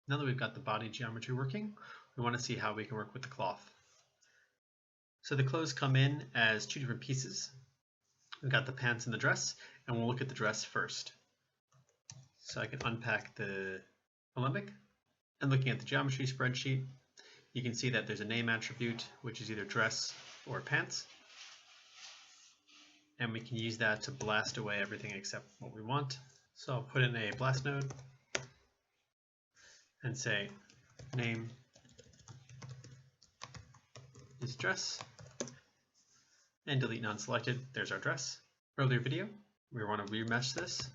Now that we've got the body geometry working, we want to see how we can work with the cloth. So the clothes come in as two different pieces. We've got the pants and the dress, and we'll look at the dress first. So I can unpack the alembic, and looking at the geometry spreadsheet, you can see that there's a name attribute, which is either dress or pants. And we can use that to blast away everything except what we want. So I'll put in a blast node and say name is dress, and delete non-selected. There's our dress. Earlier video, we want to remesh this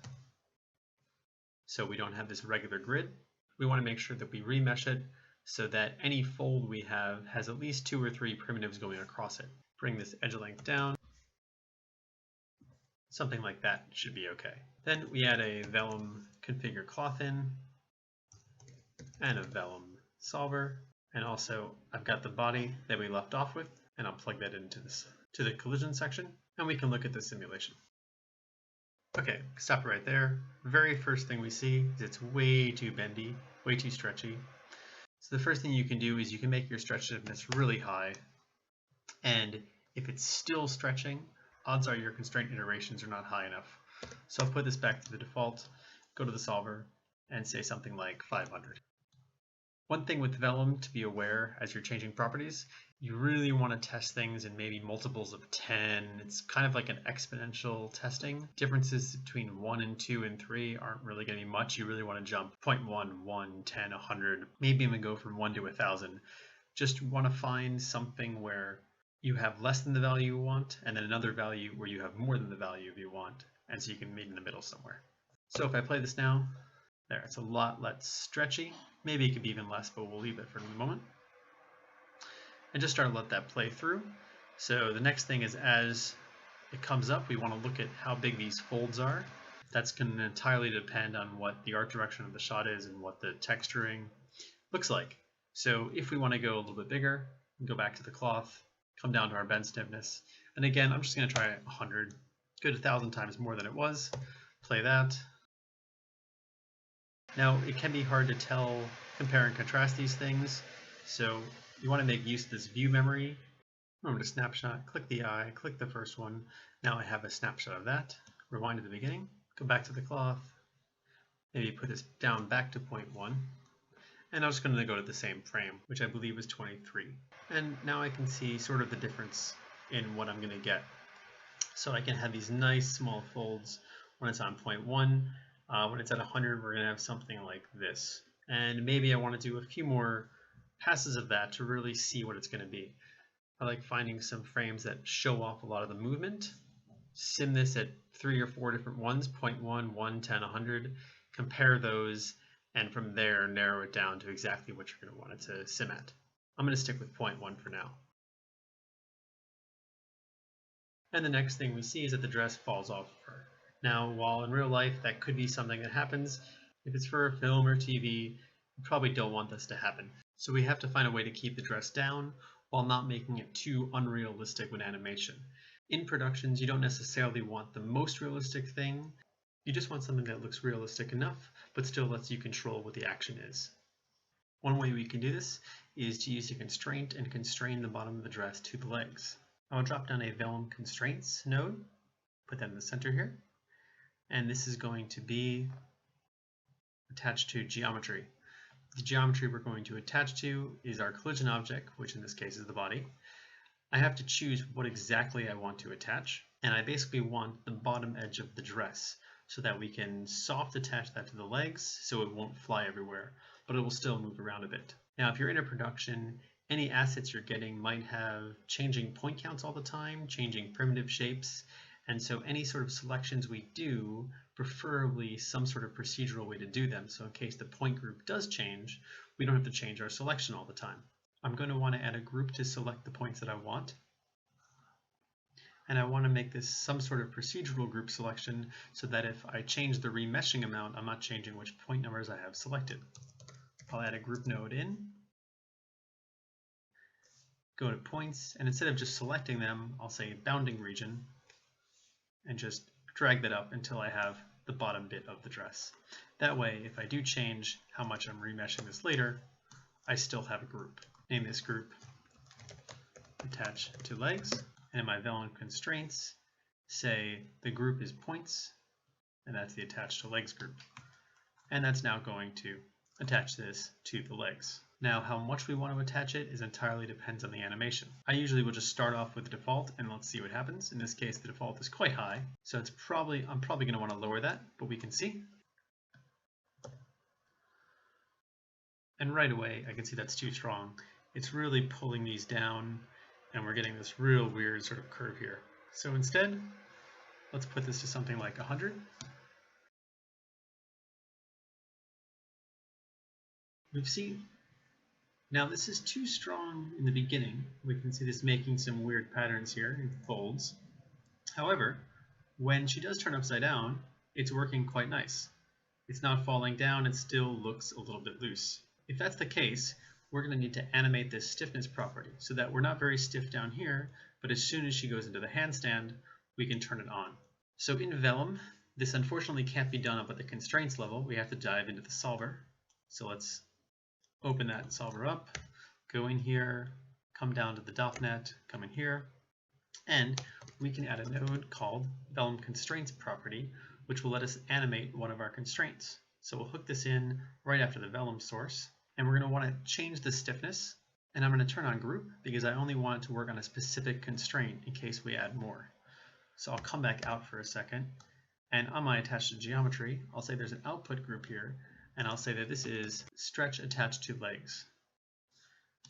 so we don't have this regular grid. We want to make sure that we remesh it so that any fold we have has at least 2 or 3 primitives going across it. Bring this edge length down. Something like that should be okay. Then we add a vellum configure cloth in and a vellum solver. And also I've got the body that we left off with, and I'll plug that into the collision section, and we can look at the simulation. Okay, stop right there. Very first thing we see is it's way too bendy, way too stretchy. So the first thing you can do is you can make your stretch stiffness really high, and if it's still stretching, odds are your constraint iterations are not high enough. So I'll put this back to the default, go to the solver, and say something like 500. One thing with vellum to be aware as you're changing properties, you really want to test things in maybe multiples of 10. It's kind of like an exponential testing. Differences between 1 and 2 and 3 aren't really going to be much. You really want to jump 0.1, 1, 10, 100, maybe even go from 1 to 1,000. Just want to find something where you have less than the value you want, and then another value where you have more than the value you want, and so you can meet in the middle somewhere. So if I play this now, there, it's a lot less stretchy. Maybe it could be even less, but we'll leave it for the moment. And just start to let that play through. So the next thing is, as it comes up, we want to look at how big these folds are. That's going to entirely depend on what the art direction of the shot is and what the texturing looks like. So if we want to go a little bit bigger, go back to the cloth, come down to our bend stiffness. And again, I'm just going to try 100, good 1,000 times more than it was. Play that. Now, it can be hard to tell, compare and contrast these things, so you want to make use of this view memory. I'm going to snapshot, click the eye, click the first one. Now I have a snapshot of that. Rewind to the beginning, go back to the cloth, maybe put this down back to 0.1, and I'm just going to go to the same frame, which I believe is 23. And now I can see sort of the difference in what I'm going to get. So I can have these nice small folds when it's on 0.1. When it's at 100, we're going to have something like this. And maybe I want to do a few more passes of that to really see what it's going to be. I like finding some frames that show off a lot of the movement. Sim this at 3 or 4 different ones, 0.1, 1, 10, 100. Compare those, and from there narrow it down to exactly what you're going to want it to sim at. I'm going to stick with 0.1 for now. And the next thing we see is that the dress falls off of her. Now, while in real life that could be something that happens, if it's for a film or TV, we probably don't want this to happen. So we have to find a way to keep the dress down while not making it too unrealistic with animation. In productions, you don't necessarily want the most realistic thing. You just want something that looks realistic enough, but still lets you control what the action is. One way we can do this is to use a constraint and constrain the bottom of the dress to the legs. I'll drop down a vellum constraints node, put that in the center here. And this is going to be attached to geometry. The geometry we're going to attach to is our collision object, which in this case is the body. I have to choose what exactly I want to attach, and I basically want the bottom edge of the dress so that we can soft attach that to the legs so it won't fly everywhere, but it will still move around a bit. Now, if you're in a production, any assets you're getting might have changing point counts all the time, changing primitive shapes, and so any sort of selections we do, preferably some sort of procedural way to do them. So in case the point group does change, we don't have to change our selection all the time. I'm going to want to add a group to select the points that I want. And I want to make this some sort of procedural group selection so that if I change the remeshing amount, I'm not changing which point numbers I have selected. I'll add a group node in, go to points, and instead of just selecting them, I'll say bounding region, and just drag that up until I have the bottom bit of the dress. That way, if I do change how much I'm remeshing this later, I still have a group. Name this group attach to legs, and in my vellum constraints, say the group is points, and that's the attach to legs group. And that's now going to attach this to the legs. Now, how much we want to attach it is entirely depends on the animation. I usually will just start off with the default and let's see what happens. In this case, the default is quite high, so I'm probably going to want to lower that, but we can see. And right away, I can see that's too strong. It's really pulling these down, and we're getting this real weird sort of curve here. So instead, let's put this to something like 100. We've seen. Now this is too strong in the beginning. We can see this making some weird patterns here in folds. However, when she does turn upside down, it's working quite nice. It's not falling down, it still looks a little bit loose. If that's the case, we're going to need to animate this stiffness property so that we're not very stiff down here, but as soon as she goes into the handstand, we can turn it on. So in Vellum, this unfortunately can't be done up at the constraints level. We have to dive into the solver. So let's open that solver up, go in here, come down to the DOFNet, come in here, and we can add a node called Vellum Constraints property, which will let us animate one of our constraints. So we'll hook this in right after the Vellum source, and we're going to want to change the stiffness, and I'm going to turn on group because I only want it to work on a specific constraint in case we add more. So I'll come back out for a second, and on my attached to geometry, I'll say there's an output group here, and I'll say that this is stretch attached to legs.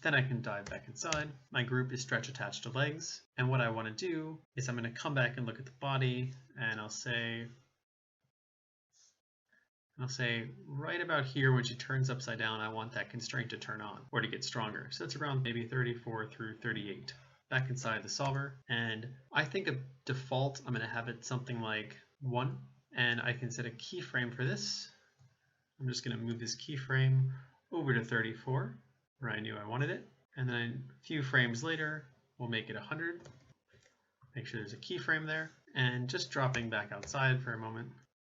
Then I can dive back inside. My group is stretch attached to legs, and what I want to do is I'm going to come back and look at the body, and I'll say right about here when she turns upside down, I want that constraint to turn on or to get stronger. So it's around maybe 34 through 38. Back inside the solver, and I think a default, I'm going to have it something like 1, and I can set a keyframe for this. I'm just going to move this keyframe over to 34, where I knew I wanted it, and then a few frames later, we'll make it 100. Make sure there's a keyframe there, and just dropping back outside for a moment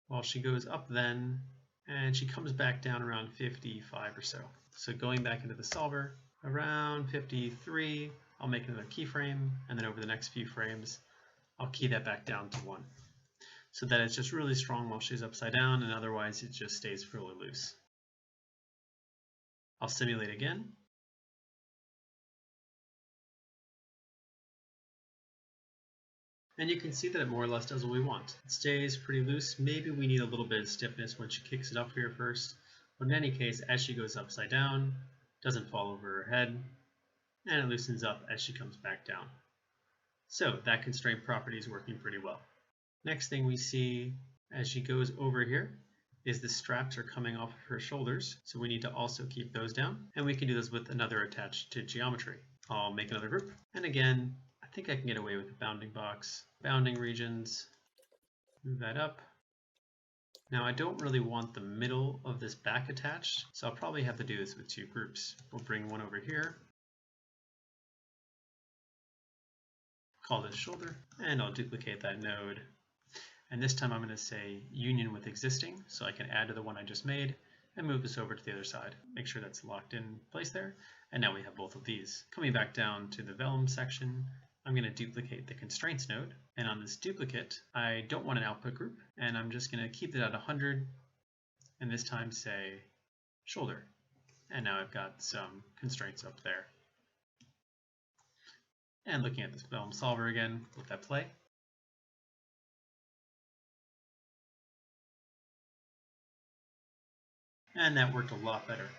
while she goes up then, and she comes back down around 55 or so. So going back into the solver, around 53, I'll make another keyframe, and then over the next few frames, I'll key that back down to 1. So that it's just really strong while she's upside down, and otherwise it just stays really loose. I'll simulate again. And you can see that it more or less does what we want. It stays pretty loose. Maybe we need a little bit of stiffness when she kicks it up here first. But in any case, as she goes upside down, it doesn't fall over her head, and it loosens up as she comes back down. So that constraint property is working pretty well. Next thing we see as she goes over here is the straps are coming off of her shoulders, so we need to also keep those down, and we can do this with another attached to geometry. I'll make another group, and again, I think I can get away with the bounding box. Bounding regions, move that up. Now I don't really want the middle of this back attached, so I'll probably have to do this with 2 groups. We'll bring one over here, call this shoulder, and I'll duplicate that node. And this time I'm going to say union with existing, so I can add to the one I just made and move this over to the other side. Make sure that's locked in place there. And now we have both of these. Coming back down to the Vellum section, I'm going to duplicate the constraints node. And on this duplicate, I don't want an output group, and I'm just going to keep it at 100, and this time say shoulder. And now I've got some constraints up there. And looking at this Vellum solver again, let that play. And that worked a lot better.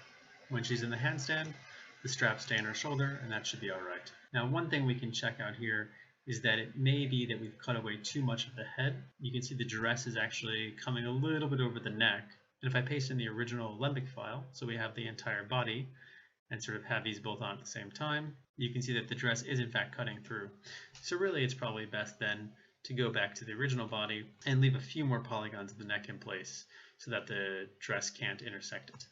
When she's in the handstand, the straps stay on her shoulder, and that should be all right. Now, one thing we can check out here is that it may be that we've cut away too much of the head. You can see the dress is actually coming a little bit over the neck. And if I paste in the original lembic file, so we have the entire body, and sort of have these both on at the same time, you can see that the dress is in fact cutting through. So really it's probably best then to go back to the original body and leave a few more polygons of the neck in place so that the dress can't intersect it.